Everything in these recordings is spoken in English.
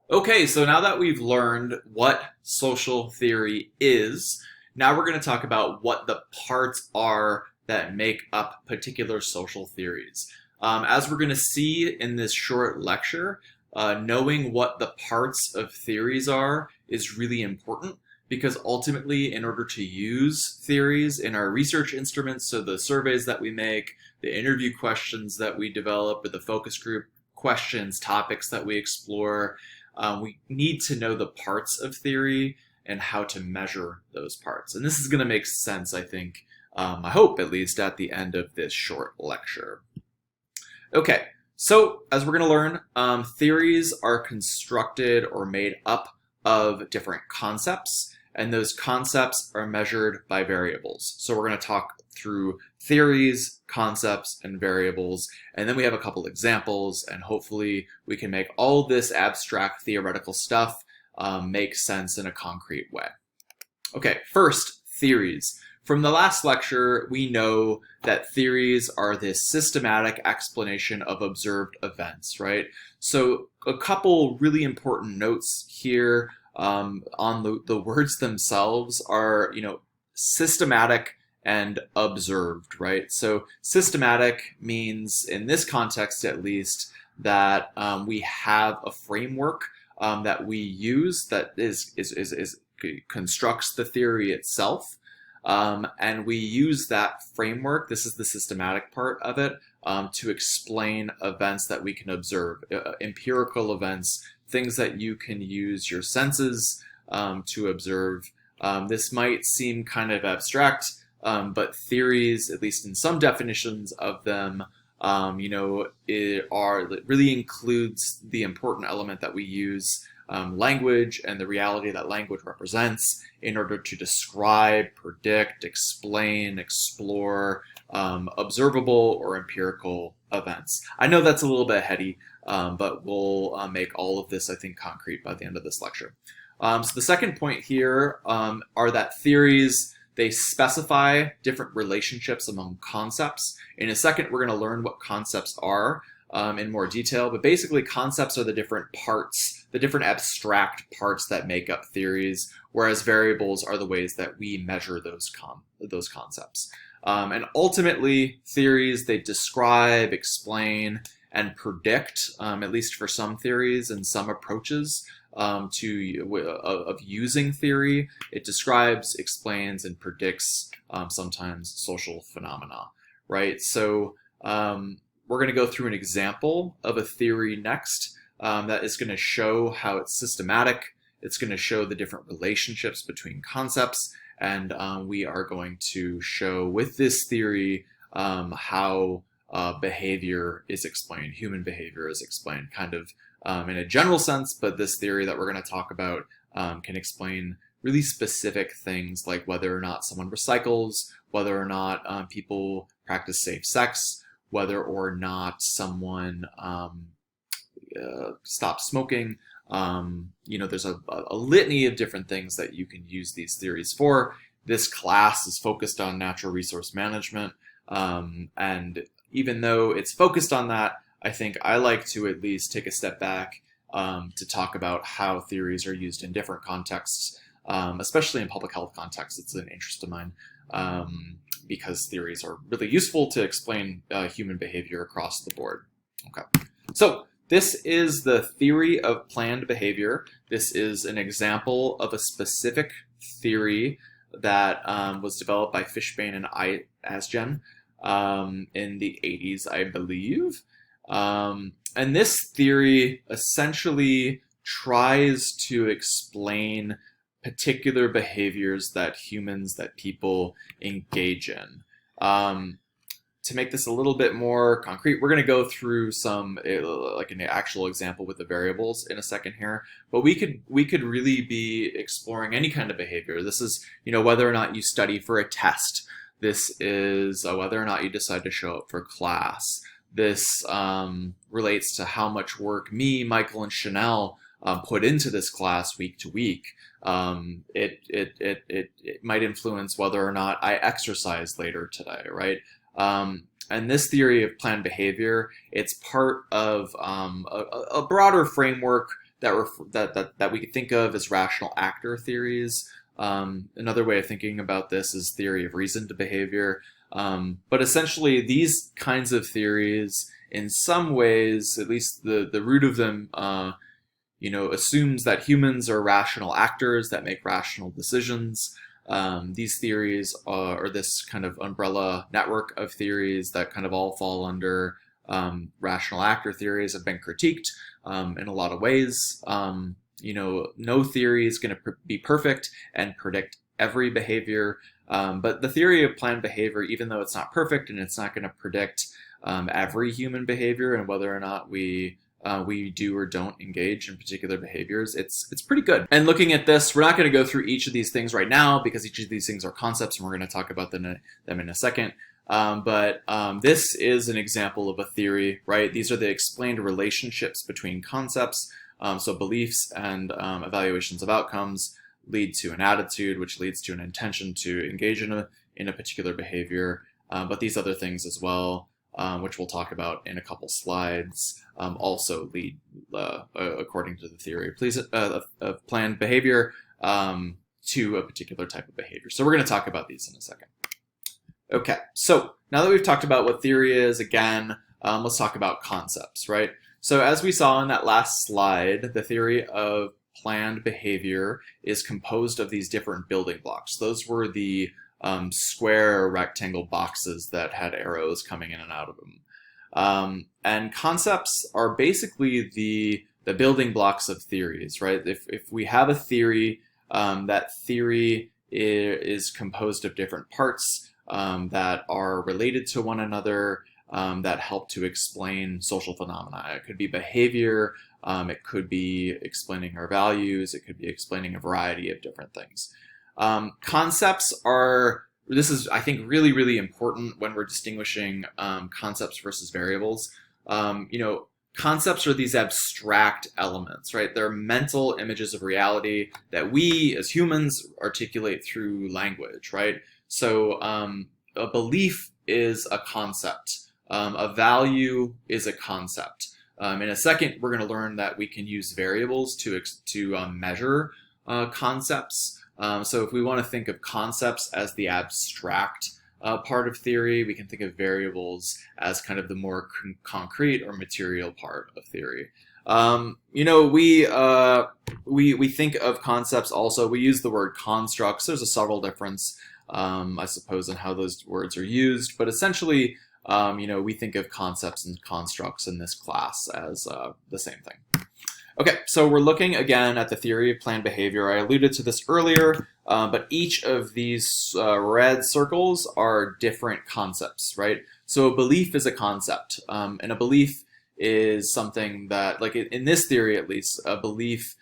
Okay, so now that we've learned what social theory is, now we're going to talk about what the parts are that make up particular social theories. As we're going to see in this short lecture, knowing what the parts of theories are is really important because ultimately, in order to use theories in our research instruments, so the surveys that we make, the interview questions that we develop, or the focus group questions, topics that we explore, we need to know the parts of theory and how to measure those parts. And this is going to make sense, I think, I hope at least, at the end of this short lecture. Okay, so as we're going to learn, theories are constructed or made up of different concepts, and those concepts are measured by variables. So we're going to talk through theories, concepts, and variables, and then we have a couple examples, and hopefully we can make all this abstract theoretical stuff make sense in a concrete way. Okay, first, theories. From the last lecture, we know that theories are this systematic explanation of observed events, right? So a couple really important notes here on the words themselves are, systematic and observed, right? So systematic means, in this context at least, that we have a framework that we use that constructs the theory itself. And we use that framework, this is the systematic part of it, to explain events that we can observe, empirical events, things that you can use your senses to observe. This might seem kind of abstract, but theories, at least in some definitions of them, it really includes the important element that we use, language and the reality that language represents in order to describe, predict, explain, explore observable or empirical events. I know that's a little bit heady, but we'll make all of this, I think, concrete by the end of this lecture. So the second point here are that theories, they specify different relationships among concepts. In a second, we're going to learn what concepts are in more detail, but basically concepts are the different parts, the different abstract parts that make up theories, whereas variables are the ways that we measure those concepts. And ultimately, theories, they describe, explain, and predict, at least for some theories and some approaches of using theory. It describes, explains, and predicts sometimes social phenomena, right? So we're going to go through an example of a theory next that is going to show how it's systematic. It's going to show the different relationships between concepts, and we are going to show with this theory how behavior is explained, human behavior is explained, kind of in a general sense, but this theory that we're going to talk about can explain really specific things like whether or not someone recycles, whether or not people practice safe sex, whether or not someone stops smoking. There's a litany of different things that you can use these theories for. This class is focused on natural resource management, and even though it's focused on that, I think I like to at least take a step back to talk about how theories are used in different contexts, especially in public health contexts. It's an interest of mine. Because theories are really useful to explain human behavior across the board. Okay, so this is the theory of planned behavior. This is an example of a specific theory that was developed by Fishbane and Asgen in the 80s, I believe. And this theory essentially tries to explain particular behaviors that people engage in. To make this a little bit more concrete, we're going to go through some like an actual example with the variables in a second here, but we could really be exploring any kind of behavior. This is, whether or not you study for a test. This is whether or not you decide to show up for class. This relates to how much work me, Michael, and Chanel put into this class week to week. It might influence whether or not I exercise later today, right? And this theory of planned behavior, it's part of a broader framework that we could think of as rational actor theories. Another way of thinking about this is theory of reasoned behavior. But essentially, these kinds of theories, in some ways, at least the root of them, assumes that humans are rational actors that make rational decisions. These theories or this kind of umbrella network of theories that kind of all fall under rational actor theories have been critiqued in a lot of ways. No theory is going to be perfect and predict every behavior, but the theory of planned behavior, even though it's not perfect and it's not going to predict every human behavior and whether or not we do or don't engage in particular behaviors, it's pretty good. And looking at this, we're not going to go through each of these things right now because each of these things are concepts and we're going to talk about them in a second. But this is an example of a theory, right? These are the explained relationships between concepts. So beliefs and evaluations of outcomes lead to an attitude, which leads to an intention to engage in a particular behavior. But these other things as well, which we'll talk about in a couple slides, also lead, according to the theory of planned behavior, to a particular type of behavior. So we're going to talk about these in a second. Okay, so now that we've talked about what theory is, again, let's talk about concepts, right? So as we saw in that last slide, the theory of planned behavior is composed of these different building blocks. Those were the square or rectangle boxes that had arrows coming in and out of them. And concepts are basically the building blocks of theories, right? If we have a theory, that theory is composed of different parts that are related to one another, that help to explain social phenomena. It could be behavior, it could be explaining our values, it could be explaining a variety of different things. Concepts this is, I think, really, really important when we're distinguishing concepts versus variables. Concepts are these abstract elements, right? They're mental images of reality that we as humans articulate through language, right? So a belief is a concept. A value is a concept. In a second, we're going to learn that we can use variables to measure concepts. So if we want to think of concepts as the abstract part of theory, we can think of variables as kind of the more concrete or material part of theory. We think of concepts also. We use the word constructs. There's a subtle difference, I suppose, in how those words are used, but essentially, we think of concepts and constructs in this class as the same thing. Okay, so we're looking again at the theory of planned behavior. I alluded to this earlier, but each of these red circles are different concepts, right? So a belief is a concept, and a belief is something that, like in this theory at least, a belief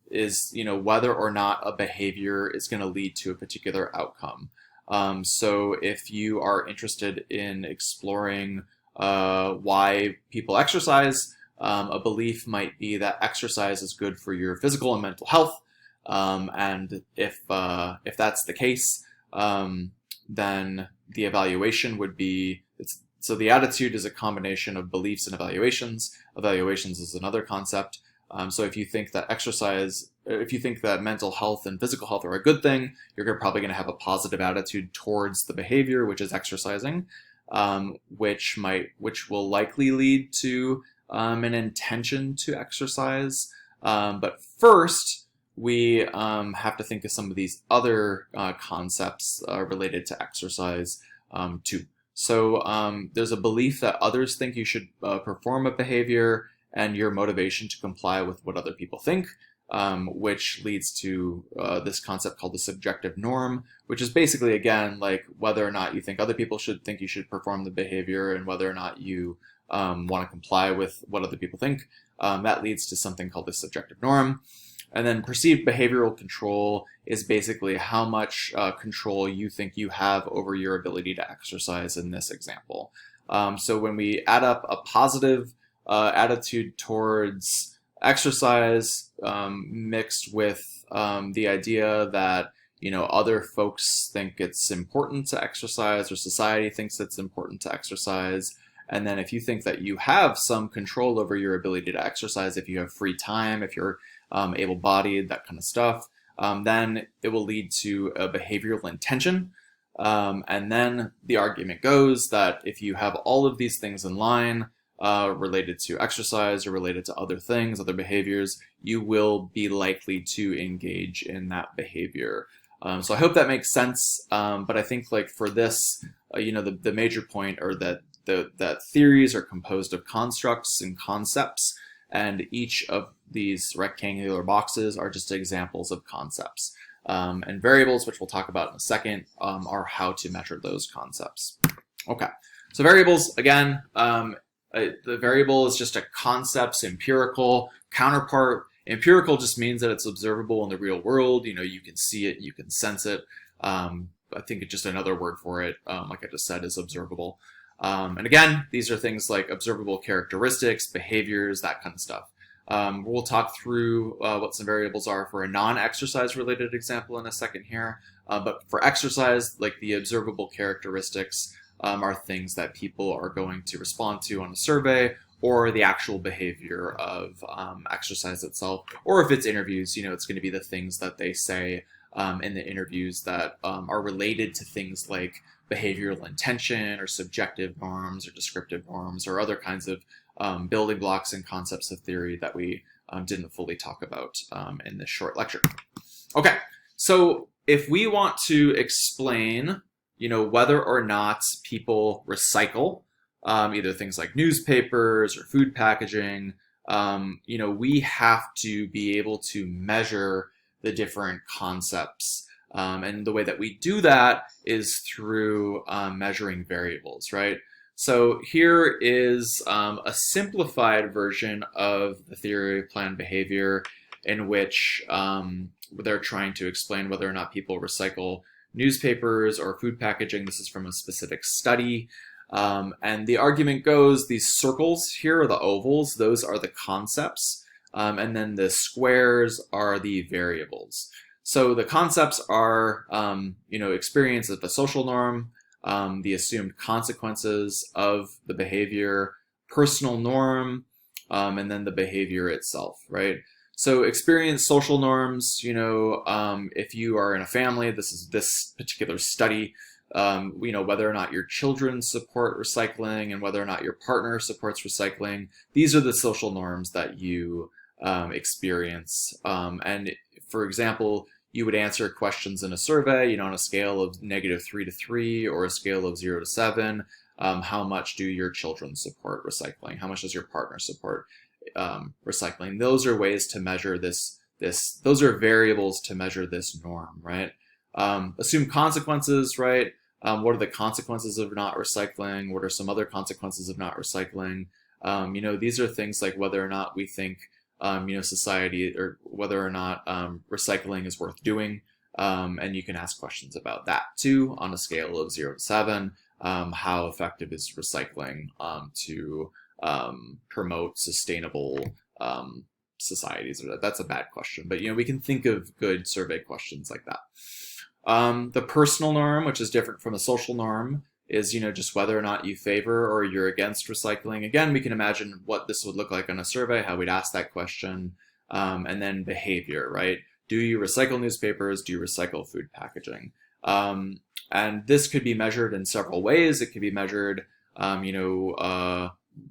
is whether or not a behavior is going to lead to a particular outcome. So if you are interested in exploring why people exercise, a belief might be that exercise is good for your physical and mental health. And if that's the case, then the evaluation would be, so the attitude is a combination of beliefs and evaluations. Evaluations is another concept. So if you think that mental health and physical health are a good thing, you're probably going to have a positive attitude towards the behavior, which is exercising, which will likely lead to an intention to exercise. But first, we have to think of some of these other concepts related to exercise too. So there's a belief that others think you should perform a behavior, and your motivation to comply with what other people think, which leads to this concept called the subjective norm, which is basically, again, like whether or not you think other people should think you should perform the behavior and whether or not you want to comply with what other people think. That leads to something called the subjective norm. And then perceived behavioral control is basically how much control you think you have over your ability to exercise in this example. So when we add up a positive attitude towards exercise mixed with the idea that other folks think it's important to exercise or society thinks it's important to exercise, And then if you think that you have some control over your ability to exercise, if you have free time, if you're able-bodied, that kind of stuff, then it will lead to a behavioral intention. And then the argument goes that if you have all of these things in line, related to exercise or related to other things, other behaviors, you will be likely to engage in that behavior. So I hope that makes sense. But I think like for this, the major point are that theories are composed of constructs and concepts, and each of these rectangular boxes are just examples of concepts. And variables, which we'll talk about in a second, are how to measure those concepts. Okay, so variables, again, the variable is just a concept's empirical counterpart. Empirical just means that it's observable in the real world. You can see it, you can sense it. I think it's just another word for it, like I just said, is observable. And again, these are things like observable characteristics, behaviors, that kind of stuff. We'll talk through what some variables are for a non-exercise related example in a second here. But for exercise, like the observable characteristics are things that people are going to respond to on a survey, or the actual behavior of exercise itself. Or if it's interviews, it's going to be the things that they say in the interviews that are related to things like behavioral intention or subjective norms or descriptive norms or other kinds of building blocks and concepts of theory that we didn't fully talk about in this short lecture. Okay, so if we want to explain, whether or not people recycle, either things like newspapers or food packaging, we have to be able to measure the different concepts. And the way that we do that is through measuring variables, right? So here is a simplified version of the theory of planned behavior in which they're trying to explain whether or not people recycle newspapers or food packaging. This is from a specific study. And the argument goes, these circles here are the ovals, those are the concepts, and then the squares are the variables. So the concepts are, experience of the social norm, the assumed consequences of the behavior, personal norm, and then the behavior itself, right? So experience social norms, if you are in a family, this is this particular study, whether or not your children support recycling and whether or not your partner supports recycling. These are the social norms that you experience. And for example, you would answer questions in a survey, on a scale of -3 to 3 or a scale of 0 to 7. How much do your children support recycling? How much does your partner support recycling? Those are ways to measure this. Those are variables to measure this norm, right? Assume consequences, right? What are the consequences of not recycling? What are some other consequences of not recycling? These are things like whether or not we think, society, or whether or not recycling is worth doing. And you can ask questions about that too on a scale of 0 to 7. How effective is recycling to promote sustainable societies? That's a bad question, but we can think of good survey questions like that. The personal norm, which is different from a social norm, is just whether or not you favor or you're against recycling. Again, we can imagine what this would look like on a survey, how we'd ask that question, and then behavior, right? Do you recycle newspapers? Do you recycle food packaging? And this could be measured in several ways. It could be measured,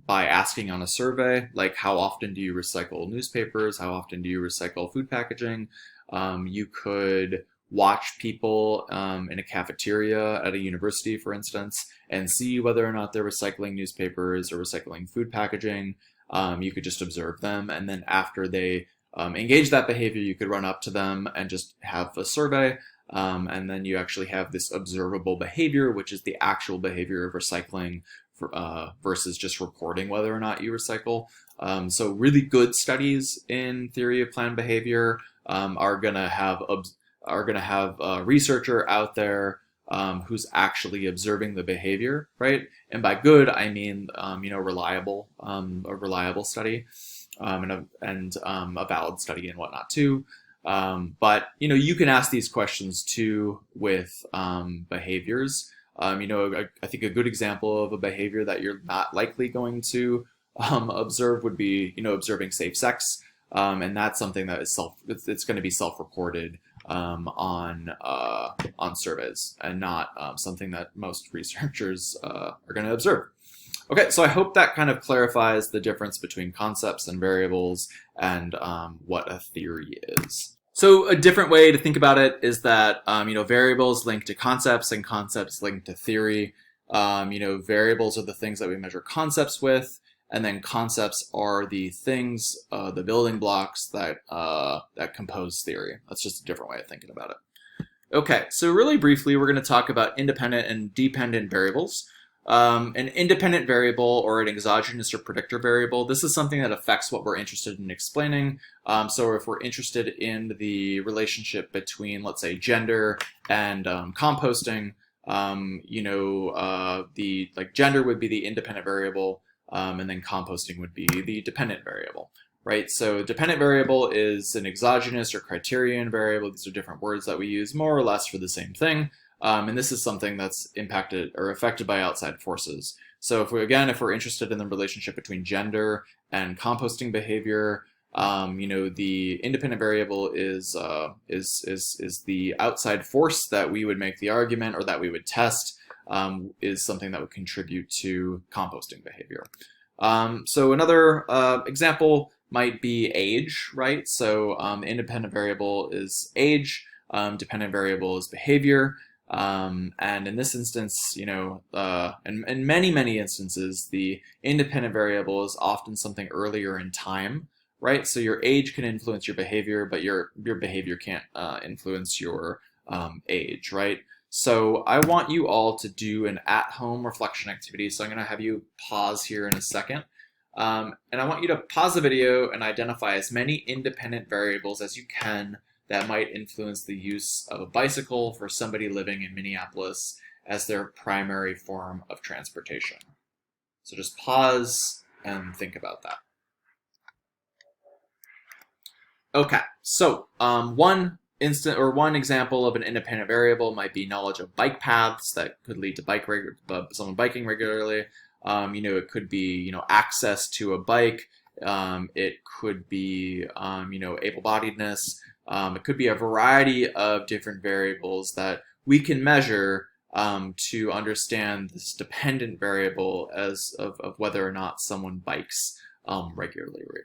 by asking on a survey, like how often do you recycle newspapers? How often do you recycle food packaging? You could watch people in a cafeteria at a university, for instance, and see whether or not they're recycling newspapers or recycling food packaging. You could just observe them, and then after they engage that behavior, you could run up to them and just have a survey, and then you actually have this observable behavior, which is the actual behavior of recycling versus just reporting whether or not you recycle. So really good studies in theory of planned behavior are going to have a researcher out there who's actually observing the behavior, right? And by good, I mean reliable, a reliable study, and a valid study and whatnot too. But you can ask these questions too with behaviors. I think a good example of a behavior that you're not likely going to observe would be, observing safe sex. And that's something that is it's going to be self-reported on surveys, and not something that most researchers are going to observe. Okay, so I hope that kind of clarifies the difference between concepts and variables and what a theory is. So a different way to think about it is that variables link to concepts and concepts link to theory. Variables are the things that we measure concepts with, and then concepts are the things, the building blocks that compose theory. That's just a different way of thinking about it. Okay, so really briefly, we're going to talk about independent and dependent variables. An independent variable, or an exogenous or predictor variable, this is something that affects what we're interested in explaining. So if we're interested in the relationship between, let's say, gender and composting, gender would be the independent variable, and then composting would be the dependent variable, right? So dependent variable is an exogenous or criterion variable. These are different words that we use more or less for the same thing. And this is something that's impacted or affected by outside forces. So if we're interested in the relationship between gender and composting behavior, the independent variable is the outside force that we would make the argument or that we would test, is something that would contribute to composting behavior. So another example might be age, right? So the independent variable is age, dependent variable is behavior. And in this instance, in many instances, the independent variable is often something earlier in time, right? So your age can influence your behavior, but your behavior can't influence your age, right? So I want you all to do an at-home reflection activity. So I'm going to have you pause here in a second. And I want you to pause the video and identify as many independent variables as you can that might influence the use of a bicycle for somebody living in Minneapolis as their primary form of transportation. So just pause and think about that. Okay, so one example of an independent variable might be knowledge of bike paths that could lead to someone biking regularly. It could be access to a bike. It could be able-bodiedness. It could be a variety of different variables that we can measure to understand this dependent variable of whether or not someone bikes regularly.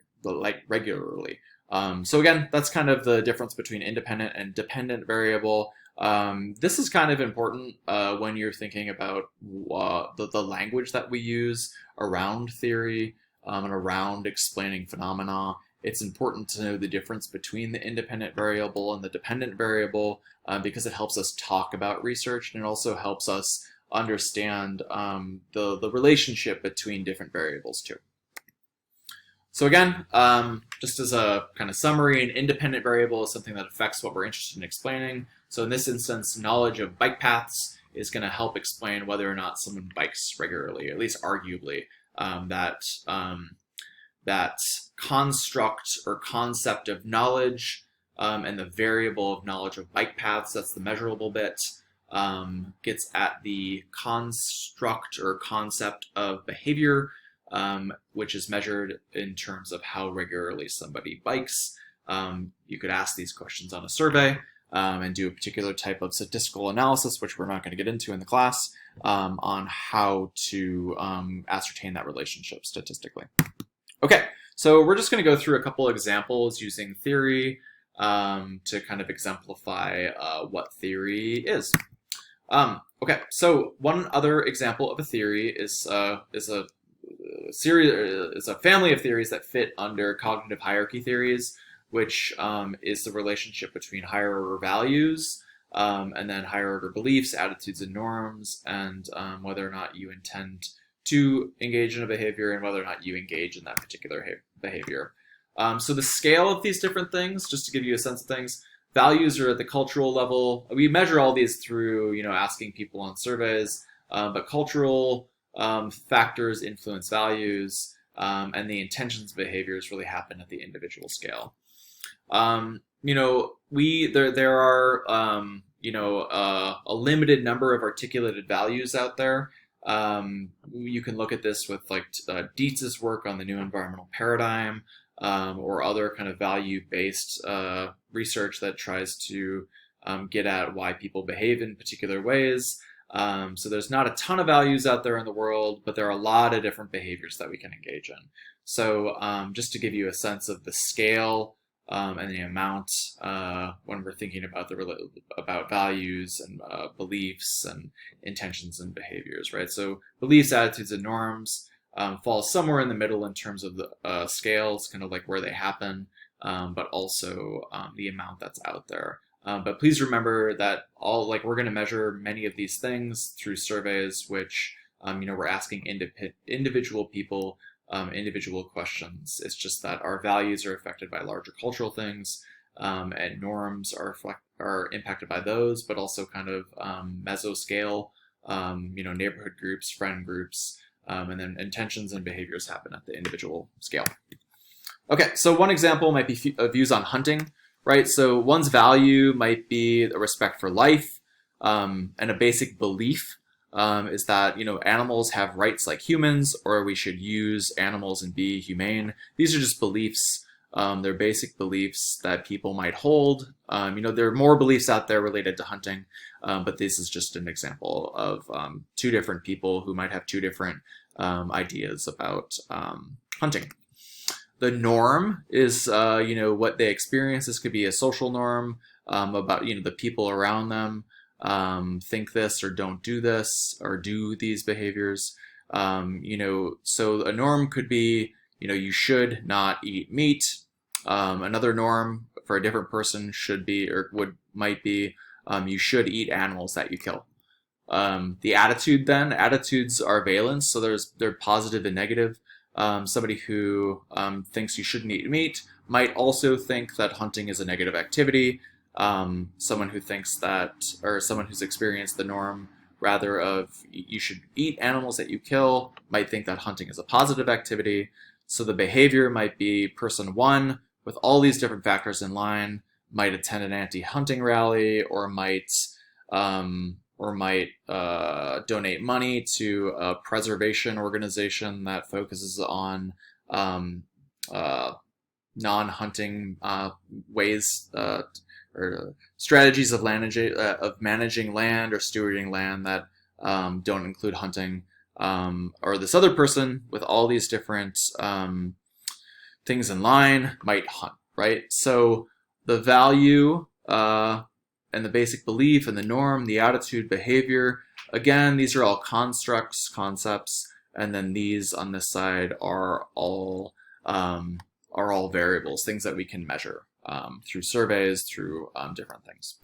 So again, that's kind of the difference between independent and dependent variable. This is kind of important when you're thinking about the language that we use around theory and around explaining phenomena. It's important to know the difference between the independent variable and the dependent variable because it helps us talk about research, and it also helps us understand the relationship between different variables too. So again, just as a kind of summary, an independent variable is something that affects what we're interested in explaining. So in this instance, knowledge of bike paths is going to help explain whether or not someone bikes regularly, at least arguably. That construct or concept of knowledge and the variable of knowledge of bike paths, that's the measurable bit, gets at the construct or concept of behavior, which is measured in terms of how regularly somebody bikes. You could ask these questions on a survey and do a particular type of statistical analysis, which we're not going to get into in the class, on how to ascertain that relationship statistically. Okay, so we're just going to go through a couple examples using theory to kind of exemplify what theory is. Okay, so one other example of a theory is a family of theories that fit under cognitive hierarchy theories, which is the relationship between higher order values and then higher order beliefs, attitudes, and norms, and whether or not you intend to engage in a behavior and whether or not you engage in that particular behavior. So the scale of these different things, just to give you a sense of things, values are at the cultural level. We measure all these through, asking people on surveys, but cultural factors influence values, and the intentions of behaviors really happen at the individual scale. There are a limited number of articulated values out there. You can look at this with like Dietz's work on the new environmental paradigm, or other kind of value-based research that tries to get at why people behave in particular ways. So there's not a ton of values out there in the world, but there are a lot of different behaviors that we can engage in. So just to give you a sense of the scale and the amount when we're thinking about about values and beliefs and intentions and behaviors, right? So beliefs, attitudes, and norms fall somewhere in the middle in terms of the scales, kind of like where they happen, but also the amount that's out there. But please remember that we're going to measure many of these things through surveys, which we're asking individual people individual questions. It's just that our values are affected by larger cultural things, and norms are impacted by those, but also kind of mesoscale, neighborhood groups, friend groups, and then intentions and behaviors happen at the individual scale. Okay, so one example might be views on hunting, right? So one's value might be a respect for life, and a basic belief is that animals have rights like humans, or we should use animals and be humane. These are just beliefs. They're basic beliefs that people might hold. There are more beliefs out there related to hunting, but this is just an example of two different people who might have two different ideas about hunting. The norm is what they experience. This could be a social norm about the people around them think this or don't do this or do these behaviors. So a norm could be you should not eat meat. Another norm for a different person should be or might be you should eat animals that you kill. The attitudes are valence, so they're positive and negative. Somebody who thinks you shouldn't eat meat might also think that hunting is a negative activity. Someone who thinks that, or someone who's experienced the norm rather of you should eat animals that you kill, might think that hunting is a positive activity. So the behavior might be person one with all these different factors in line, might attend an anti-hunting rally, or might donate money to a preservation organization that focuses on non-hunting ways or strategies of managing land or stewarding land that don't include hunting. Or this other person with all these different things in line might hunt, right? So the value and the basic belief and the norm, the attitude, behavior, again, these are all constructs, concepts, and then these on this side are all variables, things that we can measure through surveys, through different things.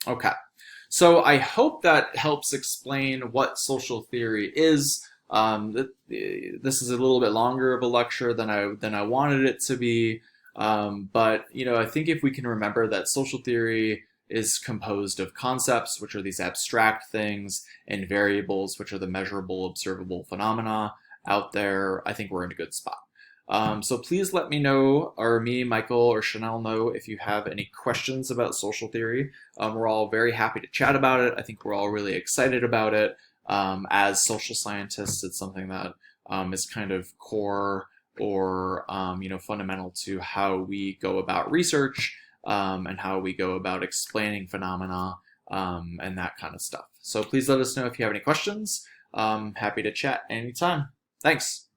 Okay, so I hope that helps explain what social theory is. This is a little bit longer of a lecture than I wanted it to be, but I think if we can remember that social theory is composed of concepts, which are these abstract things, and variables, which are the measurable, observable phenomena out there, I think we're in a good spot. So please let me know, or me, Michael, or Chanel know if you have any questions about social theory. We're all very happy to chat about it. I think we're all really excited about it. As social scientists, it's something that is kind of core or fundamental to how we go about research and how we go about explaining phenomena and that kind of stuff. So please let us know if you have any questions. Happy to chat anytime. Thanks.